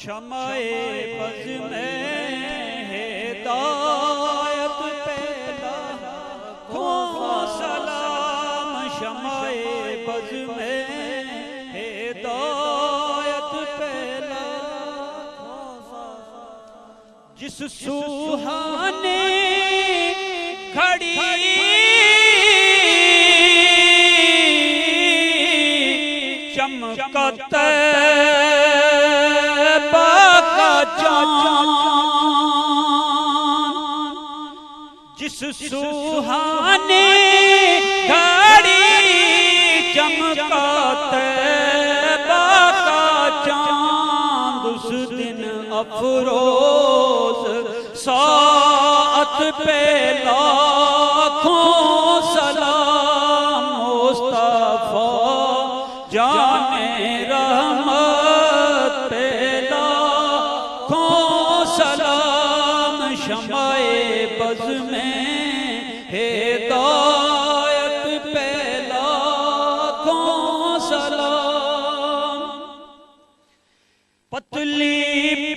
शमाए buzz में हिदायत पैदा खो सलाम। शमाए बज़ में हिदायत पैदा जिस सुहाने घड़ी चमकत जिस सुहाने घड़ी चमकत बाका चांद उस दिन अफरोज सात पे लाखों सलाम। मुस्तफा जाने रहमत पे लाखों सलाम। शमाए बज़ में हिदायत पे लाखों सलाम। पतली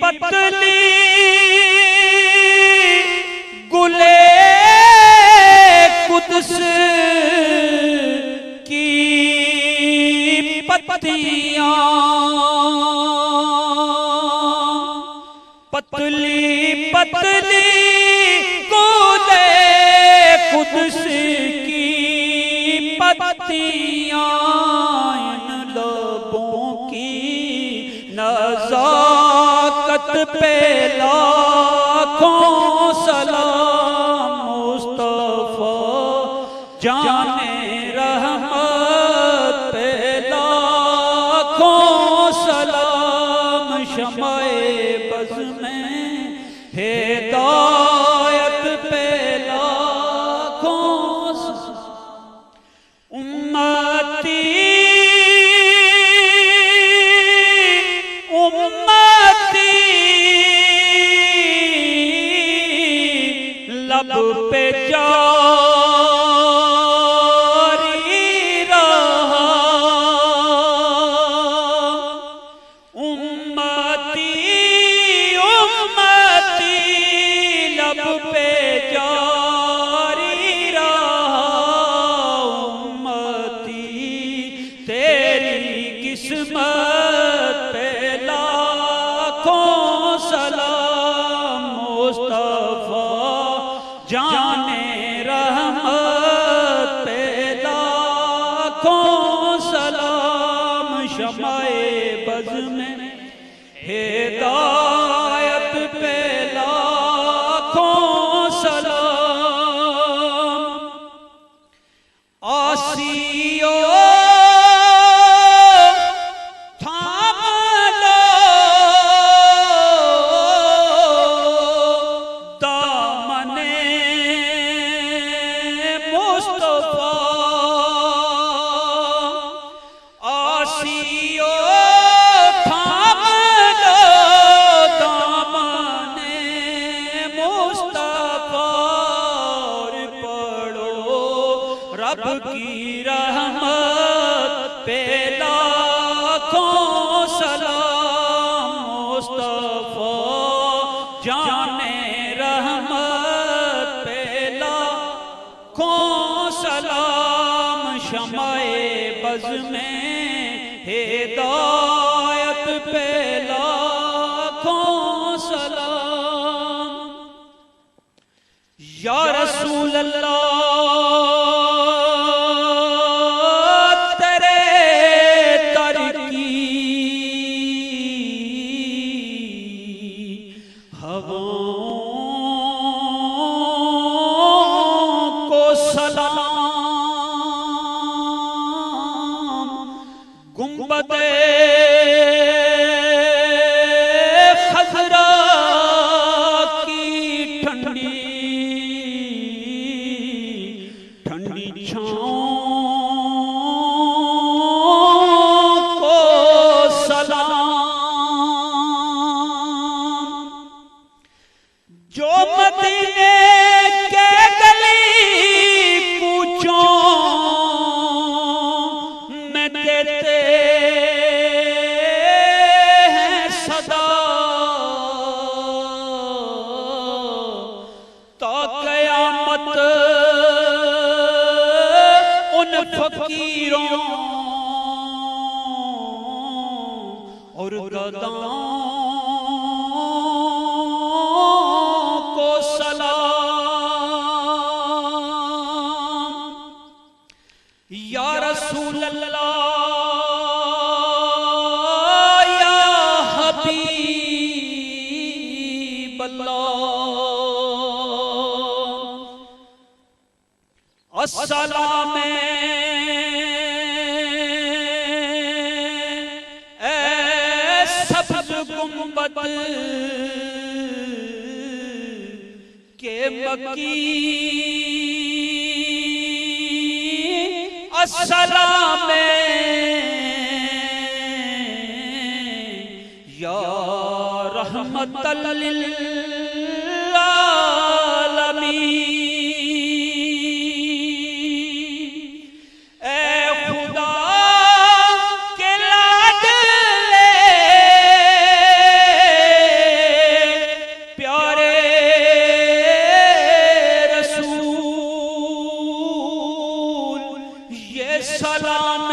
पतली गुले कुद्स की पत्तियां पतली पतली गुले कुद्स की पत्तियां इन लबों की नज़ाकत पे लाखों सलाम। मुस्तफा जाने रहमत पे लाखों सलाम। शमाए बज़ में हिदायत पे लाखों उम्मती उम्मती लब पे जारी रहा। उम्मती उम्मती लब पे जारी रहा। उम्मती तेरी किस्मत पे लाखों सलाम। मुस्तफा जाने रहमत पे लाखों सलाम। शमाए बज़ में हिदायत पे लाखों सलाम। आसियो थाम लो दामने मुस्तफा। आसियो थाम लो दामने मुस्तफा। और पढ़ो रब की रहमत पे लाखों सलाम। मुस्तफा जाने रहमत पे लाखों सलाम। शमाए बज़ में हिदायत पे लाखों सलाम। या रसूल अल्लाह तेरे दर की हवाओं को सलाम। गुंबदे खज़रा की ठंडी ठंडी छाँव को सलाम। जो मदीने के गली कूचों में देते मुर्गदां को सलाम। या रसूल अल्लाह या हबीब अल्लाह अस्सलाम गुंबद के मकी अस्सलाम या रहमतल लिल आलमीन। सलाम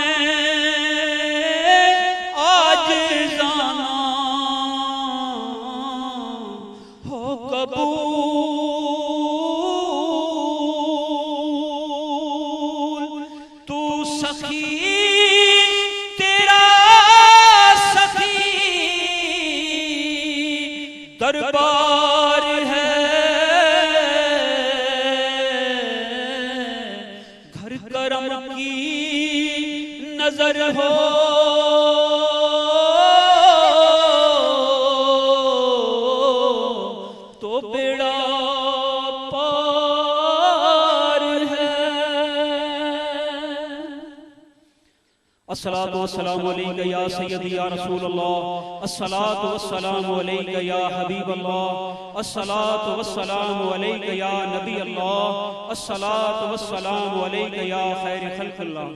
आज जाना हो कबूल। तू सखी तेरा सखी दरबार है, घर करम की नजर हो तो बेड़ा पार है। अस्सलातु वस्सलामु अलैका या सय्यदी या रसूल अल्लाह, अस्सलातु वस्सलामु अलैका या हबीब अल्लाह, अस्सलातु वस्सलामु अलैका या नबी अल्लाह, अस्सलातु वस्सलामु अलैका या खैर खल्क़िल्लाह।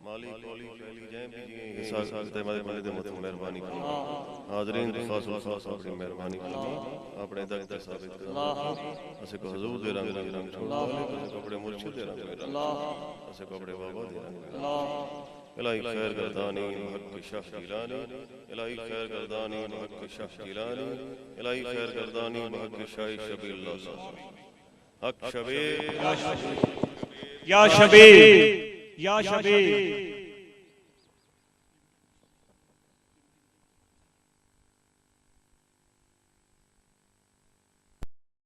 मालिक कोली फैली जाए भी जी हिसाब साखते मारे मारे दे मत मेहरबानी करो। हाज़रीन खास खास अपनी मेहरबानी करो, अपने दर दर साबित करो। असे को हुजूर दे रंग रंग छोड़, असे को अपने मुर्शिद दे रंग रंग, असे को अपने बाबा दे रंग रंग। इलाही खैर गर्दानी हक शाह जिलानी, इलाही खैर गर्दानी हक शाह जिलानी, इलाही खैर गर्दानी हक शाह शबीर अल्लाह हक शबीर या शबीर या शबीर।